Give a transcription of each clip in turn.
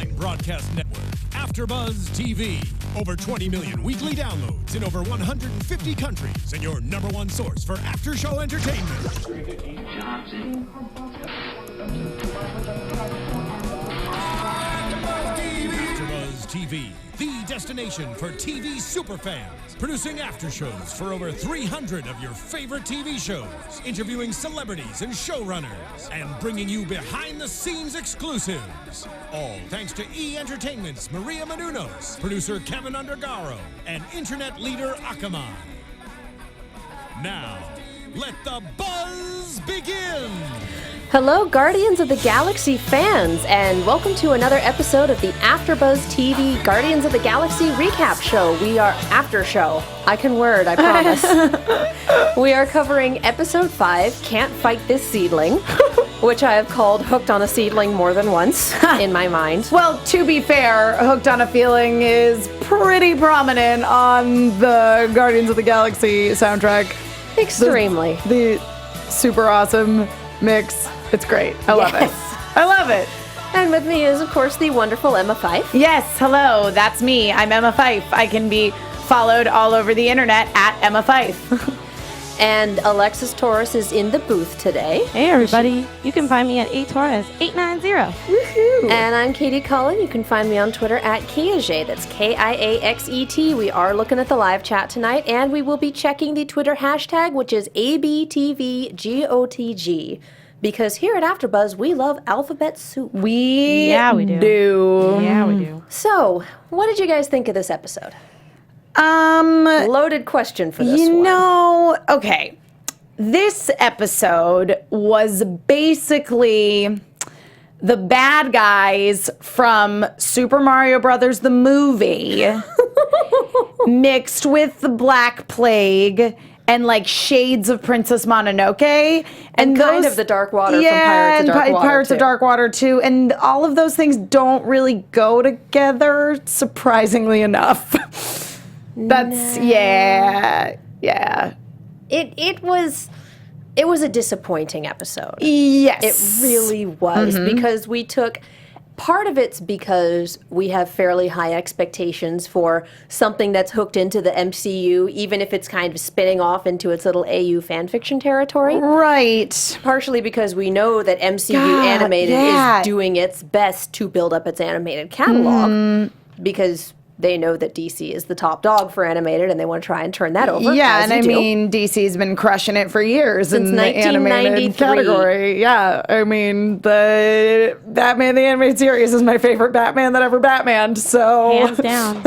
online broadcast network, AFTERBUZZ TV. Over 20 million weekly downloads in over 150 countries, and your #1 source for after-show entertainment. AFTERBUZZ TV, the destination for TV superfans. Producing after-shows for over 300 of your favorite TV shows. Interviewing celebrities and showrunners. And bringing you behind-the-scenes exclusives. All thanks to E! Entertainment's Maria Menounos, producer Kevin Undergaro, and internet leader Akamai. Now, let the buzz begin! Hello, Guardians of the Galaxy fans, and welcome to another episode of the AFTERBUZZ TV Guardians of the Galaxy recap show. We are after show. I can word, I promise. We are covering episode 5, Can't Fight This Seedling, which I have called Hooked on a Seedling more than once in my mind. Well, to be fair, Hooked on a Feeling is pretty prominent on the Guardians of the Galaxy soundtrack. Extremely. The super awesome mix. It's great. I love it. I love it. And with me is, of course, the wonderful Emma Fyffe. Yes, hello. That's me. I'm Emma Fyffe. I can be followed all over the internet at Emma Fyffe. And Alexis Torres is in the booth today. Hey everybody, you can find me at atorres890. Woohoo! And I'm Katie Cullen. You can find me on Twitter at Kiaxet. That's Kiaxet. We are looking at the live chat tonight, and we will be checking the Twitter hashtag, which is ABTVGOTG. Because here at AfterBuzz, we love alphabet soup. We do. Yeah, we do. So, what did you guys think of this episode? Loaded question for this one. Okay. This episode was basically the bad guys from Super Mario Brothers the movie mixed with the Black Plague and like shades of Princess Mononoke. And kind of the Dark Water from Pirates of Dark Water. Pirates of Dark Water too. And all of those things don't really go together, surprisingly enough. That's yeah. It was a disappointing episode. Yes. It really was, because we took part of it's because we have fairly high expectations for something that's hooked into the MCU, even if it's kind of spinning off into its little AU fanfiction territory. Right. Partially because we know that MCU Animated is doing its best to build up its animated catalog, because they know that DC is the top dog for animated, and they want to try and turn that over. Yeah, and I mean, DC's been crushing it for years since in the animated category. Yeah, I mean, the Batman the Animated Series is my favorite Batman that ever Batmaned, so... Hands down.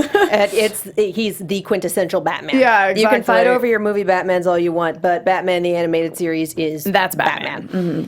He's the quintessential Batman. Yeah, exactly. You can fight over your movie Batmans all you want, but Batman the Animated Series is That's Batman. Mm-hmm.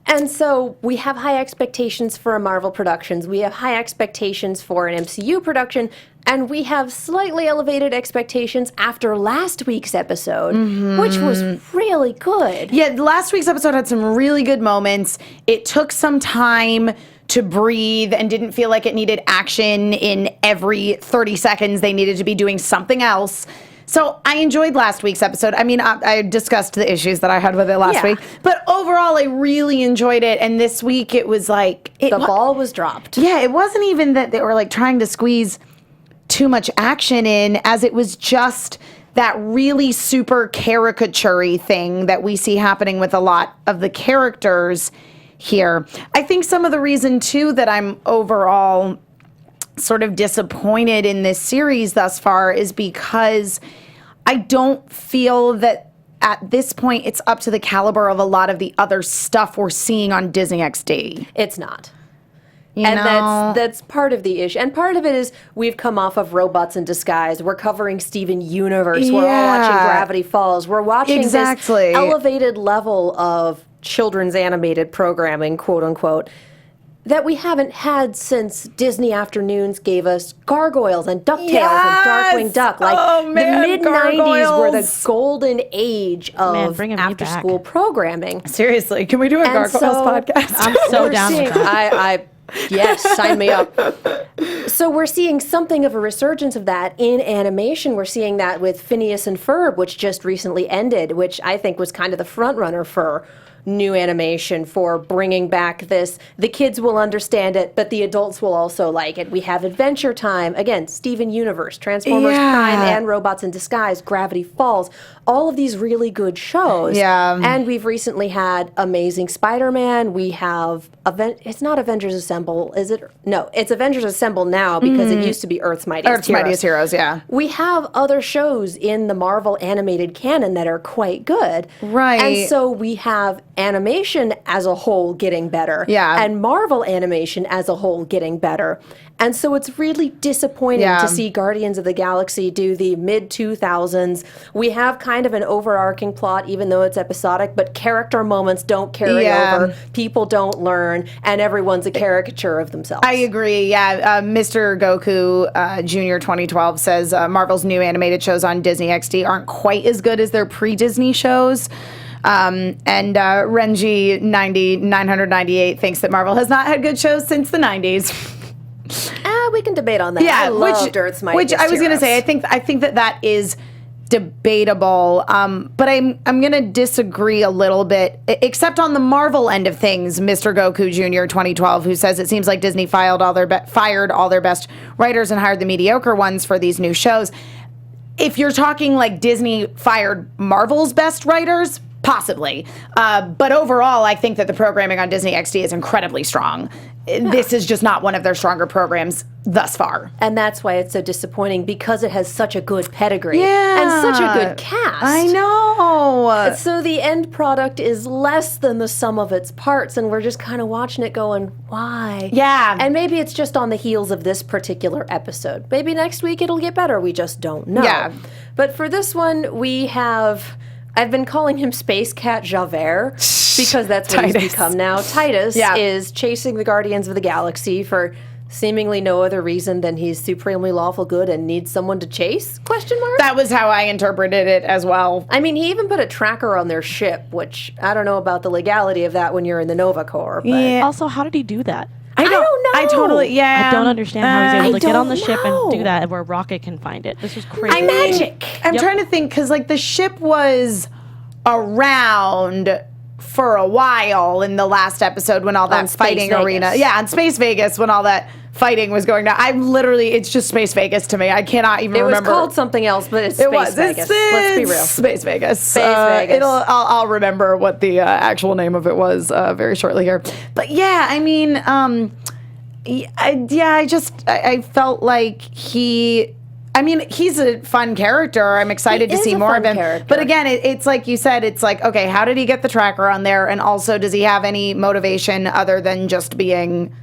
And so we have high expectations for Marvel productions, we have high expectations for an MCU production, and we have slightly elevated expectations after last week's episode, which was really good. Yeah, last week's episode had some really good moments. It took some time to breathe and didn't feel like it needed action in every 30 seconds. They needed to be doing something else. So I enjoyed last week's episode. I mean, I discussed the issues that I had with it last week. But overall, I really enjoyed it. And this week, it was like... The ball was dropped. Yeah, it wasn't even that they were like trying to squeeze too much action in, as it was just that really super caricature-y thing that we see happening with a lot of the characters here. I think some of the reason, too, that I'm overall sort of disappointed in this series thus far is because I don't feel that at this point it's up to the caliber of a lot of the other stuff we're seeing on Disney XD. It's not. That's part of the issue. And part of it is we've come off of Robots in Disguise. We're covering Steven Universe. We're all watching Gravity Falls. We're watching this elevated level of children's animated programming, quote unquote, that we haven't had since Disney Afternoons gave us Gargoyles and DuckTales and Darkwing Duck. Like, the mid-90s were the golden age of after-school programming. Seriously, can we do a Gargoyles podcast? I'm so down with that. Yes, sign me up. So we're seeing something of a resurgence of that in animation. We're seeing that with Phineas and Ferb, which just recently ended, which I think was kind of the front runner for new animation, for bringing back this. The kids will understand it, but the adults will also like it. We have Adventure Time, again, Steven Universe, Transformers Prime and Robots in Disguise, Gravity Falls, all of these really good shows. Yeah. And we've recently had Amazing Spider-Man. We have, it's not Avengers Assemble, is it? No, it's Avengers Assemble now because it used to be Earth's Mightiest Heroes. Mightiest Heroes, yeah. We have other shows in the Marvel animated canon that are quite good. Right. And so we have animation as a whole getting better. Yeah. And Marvel animation as a whole getting better. And so it's really disappointing to see Guardians of the Galaxy do the mid-2000s. We have kind of an overarching plot, even though it's episodic, but character moments don't carry over. People don't learn, and everyone's a caricature of themselves. I agree, yeah. Mr. Goku Jr. 2012 says Marvel's new animated shows on Disney XD aren't quite as good as their pre-Disney shows. And Renji 998 thinks that Marvel has not had good shows since the 90s. We can debate on that. Yeah, I loved Earth's Mightiest Which I was going to say, Heroes. I think that is debatable. But I'm going to disagree a little bit, except on the Marvel end of things. Mr. Goku Jr. 2012, who says it seems like Disney fired all their best writers and hired the mediocre ones for these new shows. If you're talking like Disney fired Marvel's best writers, possibly. But overall, I think that the programming on Disney XD is incredibly strong. This is just not one of their stronger programs thus far. And that's why it's so disappointing, because it has such a good pedigree and such a good cast. I know. So the end product is less than the sum of its parts, and we're just kind of watching it going, why? Yeah. And maybe it's just on the heels of this particular episode. Maybe next week it'll get better. We just don't know. Yeah. But for this one, we have... I've been calling him Space Cat Javert because that's what he's become now. Titus is chasing the Guardians of the Galaxy for seemingly no other reason than he's supremely lawful good and needs someone to chase? ? That was how I interpreted it as well. I mean, he even put a tracker on their ship, which I don't know about the legality of that when you're in the Nova Corps. But Also, how did he do that? I don't know. I totally, I don't understand how he's able to get on the ship and know. do that where Rocket can find it. This was crazy. Magic. I'm trying to think, because like the ship was around for a while in the last episode when all that fighting arena. Yeah, on Space Vegas when all that fighting was going down. I'm literally, it's just Space Vegas to me. I cannot even remember. It was called something else, but it's Space Vegas. Let's be real. Space Vegas. Space Vegas. I'll remember what the actual name of it was very shortly here. But yeah, I mean, I felt like he's a fun character. I'm excited to see more of him. Character. But again, it's like you said, it's like, okay, how did he get the tracker on there? And also, does he have any motivation other than just being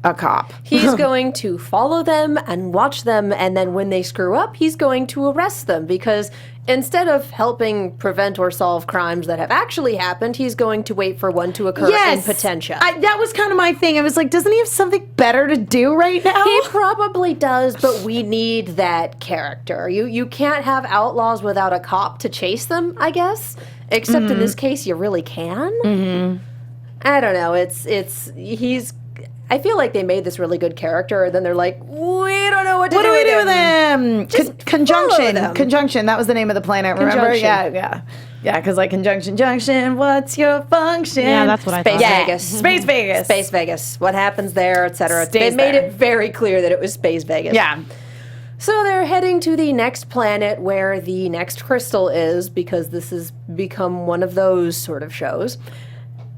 a cop? He's going to follow them and watch them, and then when they screw up, he's going to arrest them, because instead of helping prevent or solve crimes that have actually happened, he's going to wait for one to occur in Potentia. That was kind of my thing. I was like, doesn't he have something better to do right now? He probably does, but we need that character. You can't have outlaws without a cop to chase them, I guess. Except in this case, you really can. I don't know. I feel like they made this really good character, and then they're like, we don't know what to do with him. Just Conjunction. That was the name of the planet, remember? Yeah, because like Conjunction Junction, what's your function? Yeah, that's what I thought. Space Vegas. Space Vegas. What happens there, etc. They made it very clear that it was Space Vegas. Yeah. So they're heading to the next planet where the next crystal is, because this has become one of those sort of shows.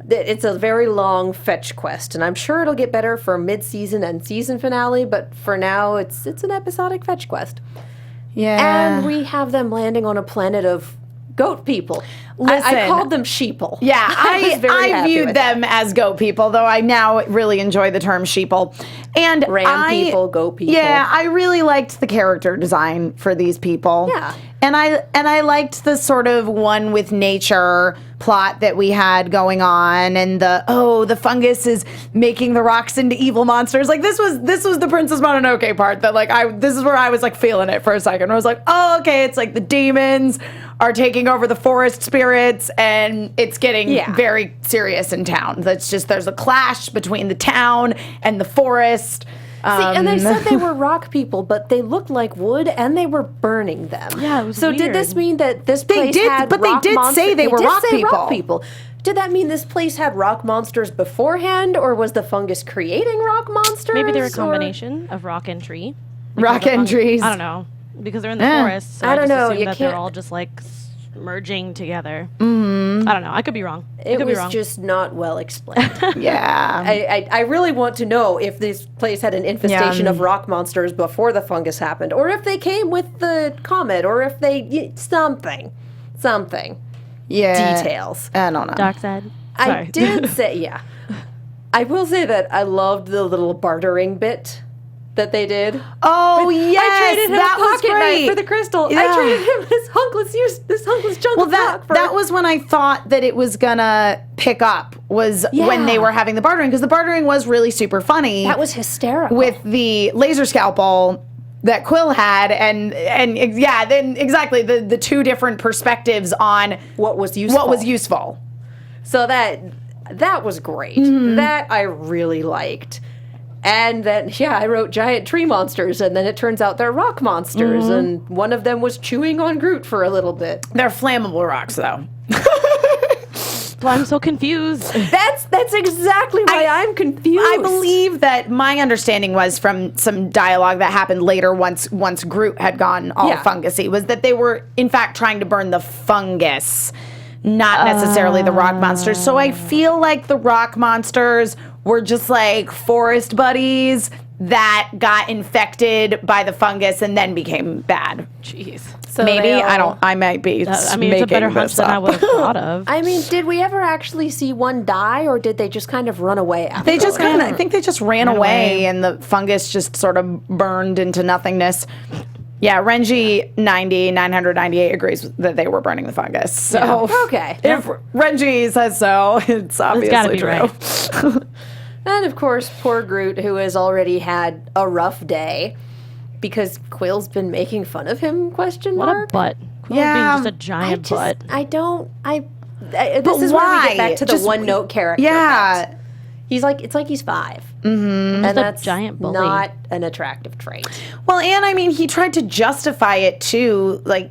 It's a very long fetch quest, and I'm sure it'll get better for mid-season and season finale, but for now, it's an episodic fetch quest. Yeah. And we have them landing on a planet of goat people. Listen, I called them sheeple. Yeah, I I viewed them as goat people, though I now really enjoy the term sheeple. And ram people, goat people. Yeah, I really liked the character design for these people. Yeah. And I liked the sort of one with nature plot that we had going on, and the fungus is making the rocks into evil monsters. Like this was the Princess Mononoke part that this is where I was like feeling it for a second. I was like, oh, okay, it's like the demons are taking over the forest spirits, and it's getting very serious in town. There's a clash between the town and the forest. And they said they were rock people, but they looked like wood, and they were burning them. Yeah, it was So weird. did this mean that this place had but rock they did monsters? say they were rock rock people. people. did that mean this place had rock monsters beforehand, or was the fungus creating rock monsters? Maybe they're a combination of rock and tree. Rock and trees. I don't know. Because they're in the forest, so I don't know. Assume You that can't. they're all just like merging together. I don't know. I could be wrong. It was just not well explained. Yeah. I really want to know if this place had an infestation of rock monsters before the fungus happened, or if they came with the comet, or if they something. Yeah. Details. I don't know. Dark side. I Sorry. did say, yeah. I will say that I loved the little bartering bit that they did. Oh, yes. I traded him that a was pocket knife great. for the crystal. Yeah. I traded him this hunkless chunk Well, of rock for... that was when I thought that it was gonna pick up, was when they were having the bartering, because the bartering was really super funny. That was hysterical. With the laser scalpel that Quill had, and then exactly the two different perspectives on what was useful. So that was great. That I really liked. And then, I wrote giant tree monsters, and then it turns out they're rock monsters, and one of them was chewing on Groot for a little bit. They're flammable rocks, though. That's why I'm so confused. That's exactly why I'm confused. I believe that my understanding was from some dialogue that happened later once Groot had gone all fungusy, was that they were, in fact, trying to burn the fungus, not necessarily the rock monsters. So I feel like the rock monsters were just like forest buddies that got infected by the fungus and then became bad. Jeez. So maybe I might be. It's a better hunch than I would have thought of. I mean, did we ever actually see one die, or did they just kind of run away after? They just I think they just ran away, and the fungus just sort of burned into nothingness. Yeah, Renji 998 agrees that they were burning the fungus. So okay, if Renji says so, it's obviously true. Right. And of course, poor Groot, who has already had a rough day because Quill's been making fun of him? What a butt. Quill being just a giant butt. This is where we get back to the one-note character. Yeah. Bit. It's like he's 5. Mm-hmm. And that's giant bully. Not an attractive trait. Well, and I mean, he tried to justify it too, like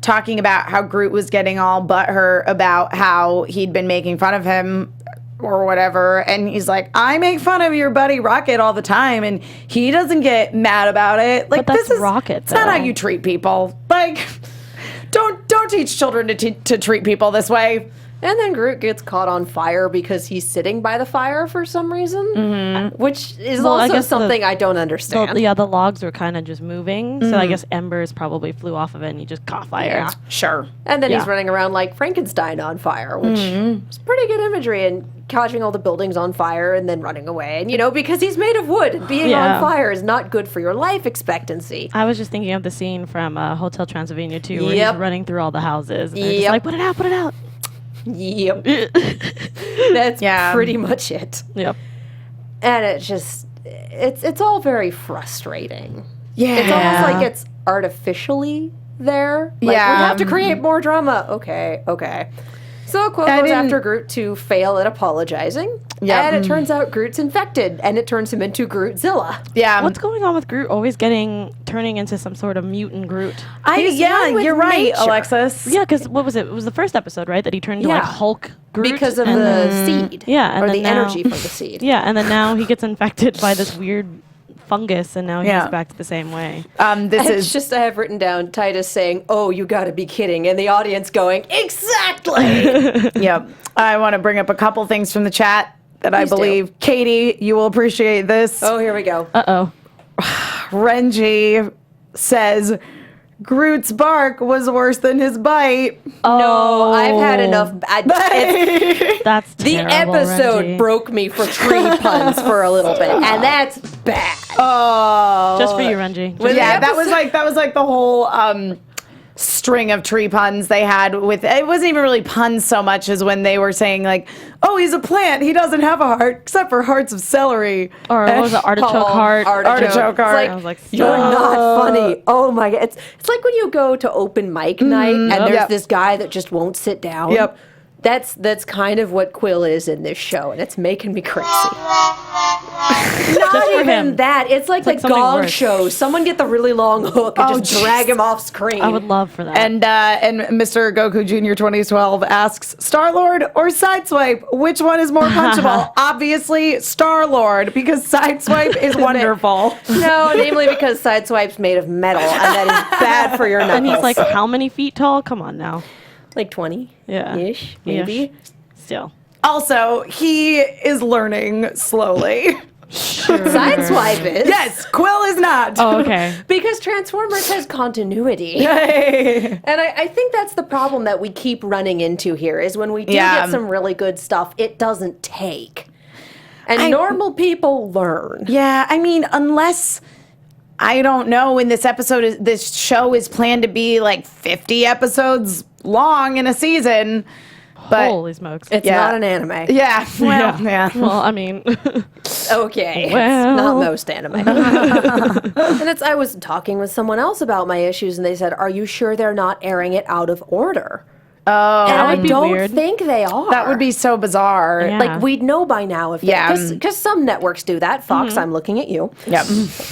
talking about how Groot was getting all butthurt about how he'd been making fun of him or whatever, and he's like, I make fun of your buddy Rocket all the time, and he doesn't get mad about it. Like, but that's this is Rocket, it's not how you treat people. Like, don't teach children to treat people this way. And then Groot gets caught on fire because he's sitting by the fire for some reason, which is also something I don't understand. The logs were kind of just moving, so I guess embers probably flew off of it and he just caught fire. Yeah, sure. And then he's running around like Frankenstein on fire, which is pretty good imagery, and catching all the buildings on fire and then running away. And, because he's made of wood, and being on fire is not good for your life expectancy. I was just thinking of the scene from Hotel Transylvania 2 where he's running through all the houses. And they're just like, put it out. Yep. That's pretty much it. Yep. And it's all very frustrating. Yeah. It's almost like it's artificially there. Like, we have to create more drama. Okay. So Quill goes after Groot to fail at apologizing. Yeah. And it turns out Groot's infected, and it turns him into Grootzilla. Yeah. What's going on with Groot always turning into some sort of mutant Groot? You're right, nature. Alexis. Yeah, because what was it? It was the first episode, right? That he turned into like Hulk Groot. Because of the seed. Yeah. Or the energy from the seed. Yeah, and then now he gets infected by this weird fungus, and now he's back to the same way. I have written down Titus saying, "Oh, you gotta be kidding," and the audience going, "Exactly." Yep. I want to bring up a couple things from the chat that I believe, Katie, you will appreciate this. Oh, here we go. Renji says Groot's bark was worse than his bite. No, I've had enough. That's the terrible, episode Renji. broke me for tree puns for a little bit, and that's bad. Oh, Just for you, Renji. That was like the whole string of tree puns they had with it. Wasn't even really puns so much as when they were saying like, oh, he's a plant, he doesn't have a heart except for hearts of celery, or what was it, artichoke heart? Artichoke heart. I was like, you're not funny. Oh my god, it's like when you go to open mic night and there's this guy that just won't sit down. Yep. That's kind of what Quill is in this show, and it's making me crazy. Not even that. It's like the Gong Show. Someone get the really long hook and just drag him off screen. I would love for that. And Mr. Goku Jr. 2012 asks, Star-Lord or Sideswipe, which one is more punchable? Obviously, Star-Lord, because Sideswipe is wonderful. No, namely because Sideswipe's made of metal, and that is bad for your knuckles. And he's like, how many feet tall? Come on now. Like 20? Yeah. Ish, maybe. Ish. Still. Also, he is learning slowly. Sure. Sideswipe is. Yes, Quill is not. Oh, okay. Because Transformers has continuity. Hey. And I think that's the problem that we keep running into here, is when we do get some really good stuff, it doesn't take. And normal people learn. Yeah, I mean, unless... I don't know, in this episode, this show is planned to be like 50 episodes long in a season. But holy smokes. It's not an anime. Yeah. Well, yeah. Well, I mean. Okay. Well. It's not most anime. And I was talking with someone else about my issues, and they said, are you sure they're not airing it out of order? Oh, and I would be don't weird. think they are. That would be so bizarre. Yeah. Like, we'd know by now if because some networks do that. Fox, I'm looking at you. Yep.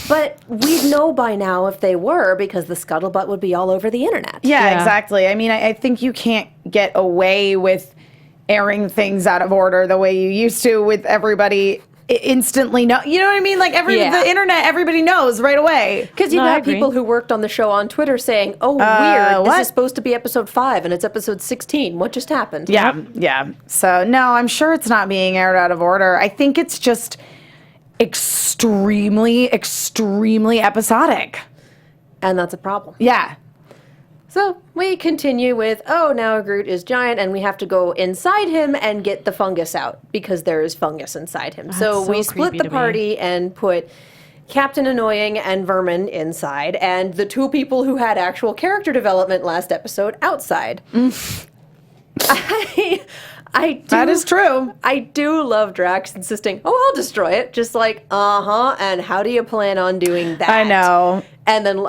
But we'd know by now if they were, because the scuttlebutt would be all over the internet. Yeah, exactly. I mean, I think you can't get away with airing things out of order the way you used to with everybody instantly know. You know what I mean? Like the internet, everybody knows right away. Because you've got people who worked on the show on Twitter saying, oh, weird, this is supposed to be episode 5 and it's episode 16. What just happened? Yeah, yeah. So, no, I'm sure it's not being aired out of order. I think it's just extremely, extremely episodic. And that's a problem. Yeah. So we continue with, now Groot is giant, and we have to go inside him and get the fungus out, because there is fungus inside him. So we split the party and put Captain Annoying and Vermin inside, and the two people who had actual character development last episode outside. That is true. I do love Drax insisting, I'll destroy it. Just like, and how do you plan on doing that? I know. And then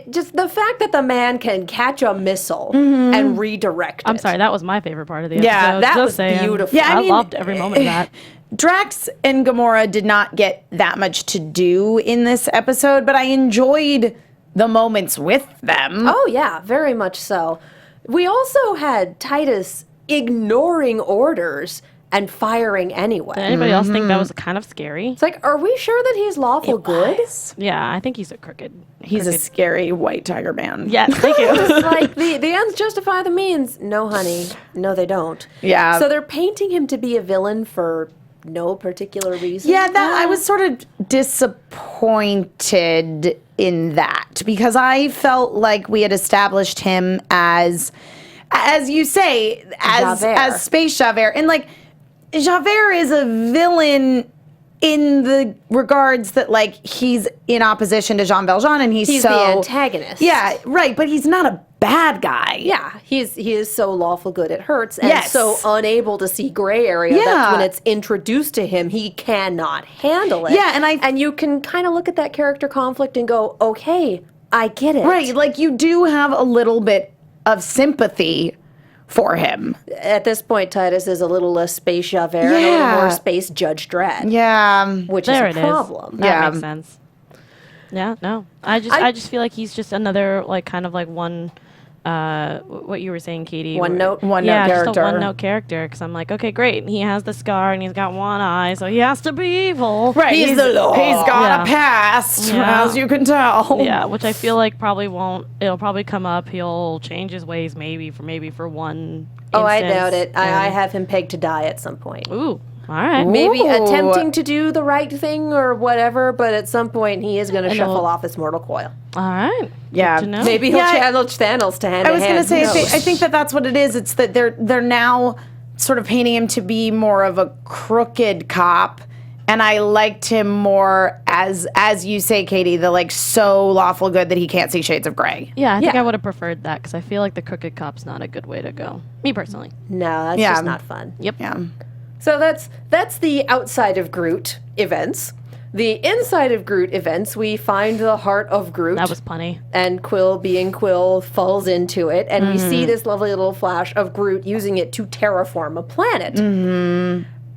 just the fact that the man can catch a missile and redirect it. I'm sorry, that was my favorite part of the episode. Yeah, that was beautiful. Yeah, I mean, loved every moment of that. Drax and Gamora did not get that much to do in this episode, but I enjoyed the moments with them. Oh, yeah, very much so. We also had Titus ignoring orders and firing anyway. Did anybody else think that was kind of scary? It's like, are we sure that he's lawful good? Yeah, I think he's a crooked. He's a scary white tiger man. Yes, thank you. It's like, the ends justify the means. No, honey. No, they don't. Yeah. So they're painting him to be a villain for no particular reason? Yeah, I was sort of disappointed in that, because I felt like we had established him as you say, as Space Javert. And like, Javert is a villain in the regards that, like, he's in opposition to Jean Valjean, and he's the antagonist. Yeah, right, but he's not a bad guy. Yeah, he is so lawful good it hurts, and so unable to see gray area that when it's introduced to him, he cannot handle it. Yeah, and you can kind of look at that character conflict and go, okay, I get it. Right, like, you do have a little bit of sympathy for him. At this point, Titus is a little less Space Javert and a little more Space Judge Dredd. Yeah. Which is a problem. That makes sense. Yeah, no. I just feel like he's just another, like, kind of like one, what you were saying, Katie. One note character. Just a one-note character, because I'm like, okay, great. He has the scar, and he's got one eye, so he has to be evil. Right. He's the law. He's got a past, as you can tell. Yeah, which I feel like probably won't. It'll probably come up. He'll change his ways maybe for one instance. I doubt it. I have him pegged to die at some point. Ooh. All right. Maybe attempting to do the right thing or whatever, but at some point he is going to shuffle off his mortal coil. All right. Yeah. Good to know. Maybe he'll channel Thanos to hand I was going to say, I I think that's what it is. It's that they're now sort of painting him to be more of a crooked cop, and I liked him more as you say, Katie, the like so lawful good that he can't see shades of gray. Yeah, I think I would have preferred that, because I feel like the crooked cop's not a good way to go. Me personally. No, that's just not fun. Yep. Yeah. So that's the outside of Groot events. The inside of Groot events, we find the heart of Groot. That was punny. And Quill, being Quill, falls into it. And we see this lovely little flash of Groot using it to terraform a planet.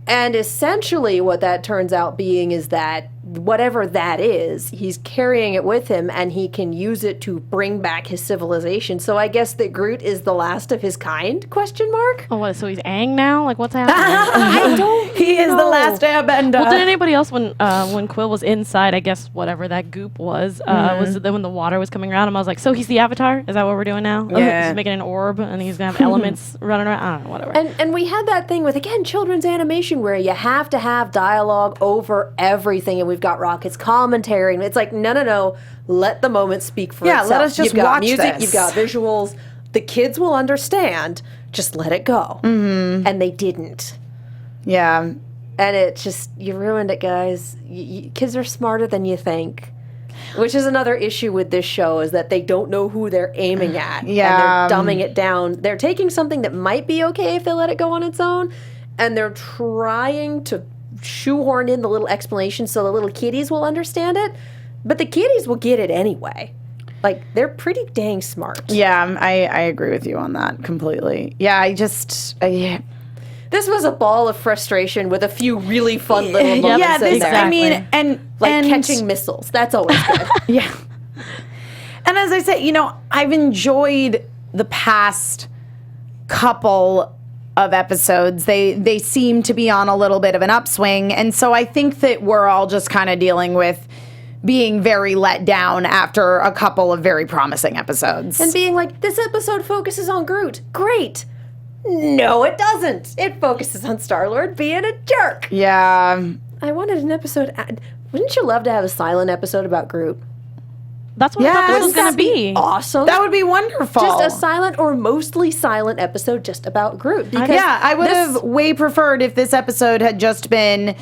And essentially what that turns out being is that whatever that is, he's carrying it with him and he can use it to bring back his civilization. So I guess that Groot is the last of his kind, question mark? Oh, what, so he's Aang now? Like, what's happening? I don't He is the last airbender. Well, did anybody else, when Quill was inside, I guess, whatever that goop was when the water was coming around him, I was like, so he's the Avatar? Is that what we're doing now? Yeah. He's making an orb and he's going to have elements running around? I don't know, whatever. And we had that thing with, again, children's animation where you have to have dialogue over everything, and we've got Rocket's commentary, and it's like, no, let the moment speak for itself. Let us just you've got watch music, this. You've got visuals, the kids will understand, just let it go. And they didn't. Yeah. And it just, you ruined it, guys. Kids are smarter than you think. Which is another issue with this show, is that they don't know who they're aiming at. Yeah. And they're dumbing it down. They're taking something that might be okay if they let it go on its own, and they're trying to shoehorn in the little explanation so the little kiddies will understand it. But the kiddies will get it anyway. Like, they're pretty dang smart. Yeah, I agree with you on that completely. Yeah, This was a ball of frustration with a few really fun little moments yeah, in there. exactly. I mean, and catching missiles. That's always good. Yeah. And as I said, I've enjoyed the past couple of episodes. They seem to be on a little bit of an upswing, and so I think that we're all just kind of dealing with being very let down after a couple of very promising episodes. And being like, this episode focuses on Groot. Great. No, it doesn't. It focuses on Star-Lord being a jerk. Yeah. I wanted an episode. Wouldn't you love to have a silent episode about Groot? That's what I thought this was going to be. Awesome. That would be wonderful. Just a silent or mostly silent episode just about Groot. Because I would have way preferred if this episode had just been,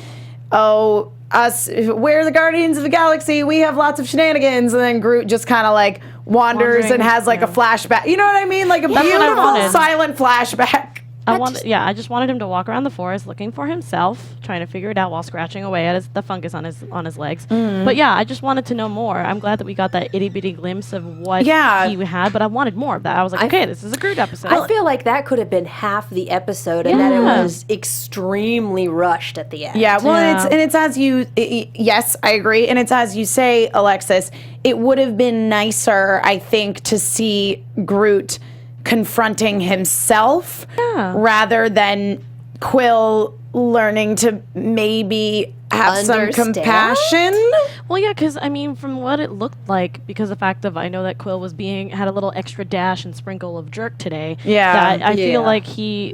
we're the Guardians of the Galaxy, we have lots of shenanigans, and then Groot just kind of like wanders and has like a flashback. You know what I mean? Like a beautiful silent flashback. I just wanted him to walk around the forest looking for himself, trying to figure it out while scratching away at the fungus on his legs. But yeah, I just wanted to know more. I'm glad that we got that itty bitty glimpse of what he had, but I wanted more of that. I was like, okay, this is a Groot episode. I feel like that could have been half the episode, and that it was extremely rushed at the end. Yeah, well, it's as you. Yes, I agree, and it's as you say, Alexis. It would have been nicer, I think, to see Groot confronting himself rather than Quill learning to maybe have some compassion. Well, yeah, because I mean, from what it looked like, because the fact of I know that Quill had a little extra dash and sprinkle of jerk today. Yeah, that I feel like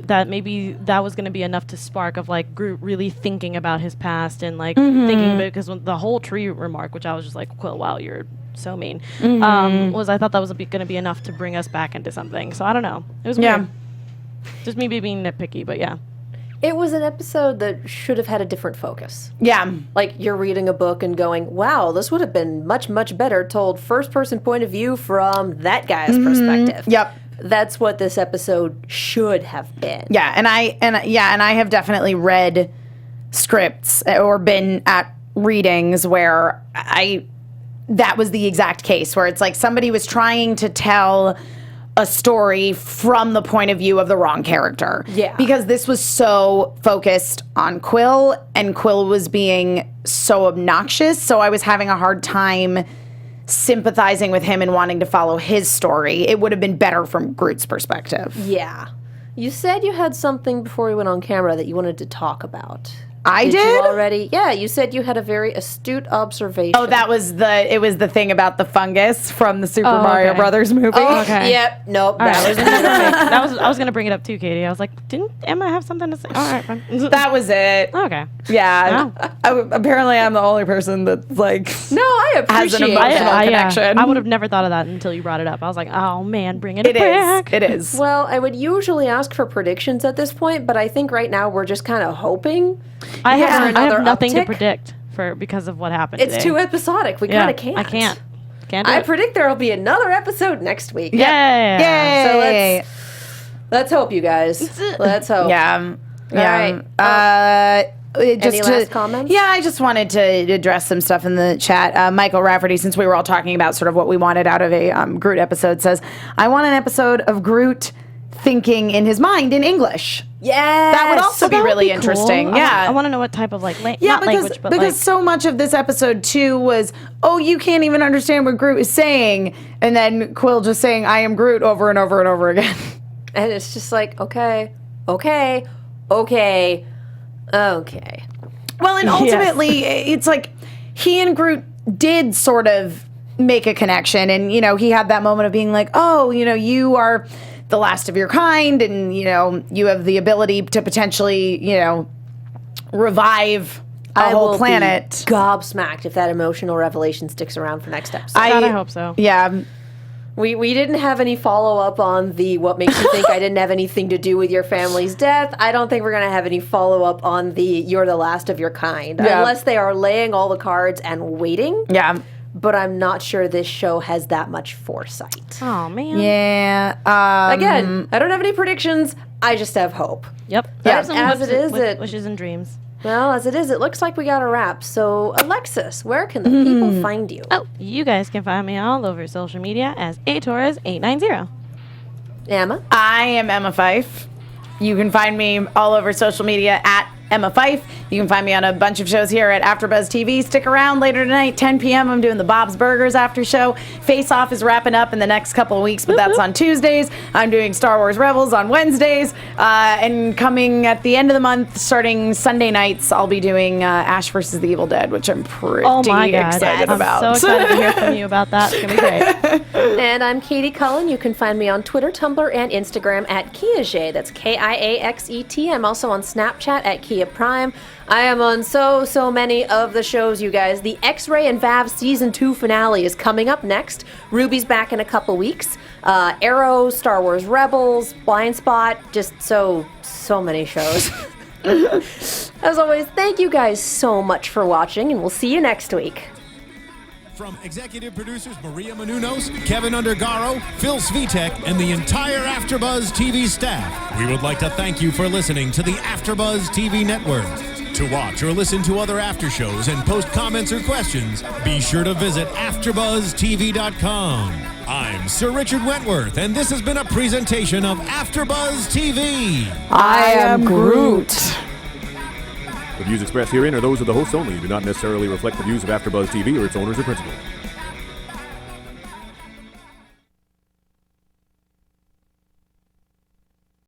that maybe that was going to be enough to spark of like Groot really thinking about his past and like thinking, because the whole tree remark, which I was just like, Quill, wow, you're so mean. I thought that was going to be enough to bring us back into something. So I don't know. It was weird. Just me being nitpicky, but yeah. It was an episode that should have had a different focus. Yeah. Like, you're reading a book and going, wow, this would have been much, much better told first-person point of view from that guy's perspective. Yep. That's what this episode should have been. Yeah, and I have definitely read scripts or been at readings where that was the exact case, where it's like somebody was trying to tell a story from the point of view of the wrong character. Yeah. Because this was so focused on Quill, and Quill was being so obnoxious, so I was having a hard time sympathizing with him and wanting to follow his story. It would have been better from Groot's perspective. Yeah. You said you had something before we went on camera that you wanted to talk about. I did? You already? Yeah, you said you had a very astute observation. Oh, it was the thing about the fungus from the Super Mario Brothers movie. Oh, okay. Yep. Nope. That was I was gonna bring it up too, Katie. I was like, didn't Emma have something to say? All right, fine. That was it. Okay. Yeah. Apparently, I'm the only person that's like. No, I appreciate has an emotional connection. I would have never thought of that until you brought it up. I was like, oh man, bring it back. It is. Well, I would usually ask for predictions at this point, but I think right now we're just kind of hoping. I have nothing to predict because of what happened It's today. too episodic. We kind of can't. I can't. Can't do I it. predict there will be another episode next week. Yay! So let's hope, you guys. Let's hope. Yeah. All right. Any last comments? Yeah, I just wanted to address some stuff in the chat. Michael Rafferty, since we were all talking about sort of what we wanted out of a Groot episode, says, I want an episode of Groot thinking in his mind in English. Yeah, that would also be really interesting. Cool. Yeah, I want to know what type of because so much of this episode too was, oh, you can't even understand what Groot is saying, and then Quill just saying, I am Groot over and over and over again. And it's just like, okay. Well, and ultimately, it's like he and Groot did sort of make a connection, and he had that moment of being like, oh, you are the last of your kind, and you have the ability to potentially revive a whole planet. Be gobsmacked if that emotional revelation sticks around for next episode. I hope so. Yeah. We didn't have any follow-up on the what makes you think I didn't have anything to do with your family's death. I don't think we're going to have any follow-up on the you're the last of your kind. Yeah. Unless they are laying all the cards and waiting. Yeah. But I'm not sure this show has that much foresight. Oh, man. Yeah. Again, I don't have any predictions. I just have hope. Yep. Yeah. As it is, wishes and dreams. Well, as it is, it looks like we got a wrap. So, Alexis, where can the people find you? Oh, you guys can find me all over social media as ATorres890. Emma? I am Emma Fyffe. You can find me all over social media at Emma Fyffe. You can find me on a bunch of shows here at AfterBuzz TV. Stick around later tonight, 10 p.m. I'm doing the Bob's Burgers after show. Face Off is wrapping up in the next couple of weeks, but that's on Tuesdays. I'm doing Star Wars Rebels on Wednesdays. And coming at the end of the month, starting Sunday nights, I'll be doing Ash vs. the Evil Dead, which I'm pretty excited about. I'm so excited to hear from you about that. It's going to be great. And I'm Katie Cullen. You can find me on Twitter, Tumblr, and Instagram at Kiaxet. That's Kiaxet. I'm also on Snapchat at Kia Prime. I am on so many of the shows, you guys. The X-Ray and Vav Season 2 finale is coming up next. Ruby's back in a couple weeks. Arrow, Star Wars Rebels, Blind Spot, just so many shows. As always, thank you guys so much for watching, and we'll see you next week. From executive producers Maria Menounos, Kevin Undergaro, Phil Svitek, and the entire AfterBuzz TV staff, we would like to thank you for listening to the AfterBuzz TV network. To watch or listen to other after shows and post comments or questions, be sure to visit AfterBuzzTV.com. I'm Sir Richard Wentworth, and this has been a presentation of AfterBuzz TV. I am Groot. The views expressed herein are those of the hosts only and do not necessarily reflect the views of AfterBuzz TV or its owners or principals.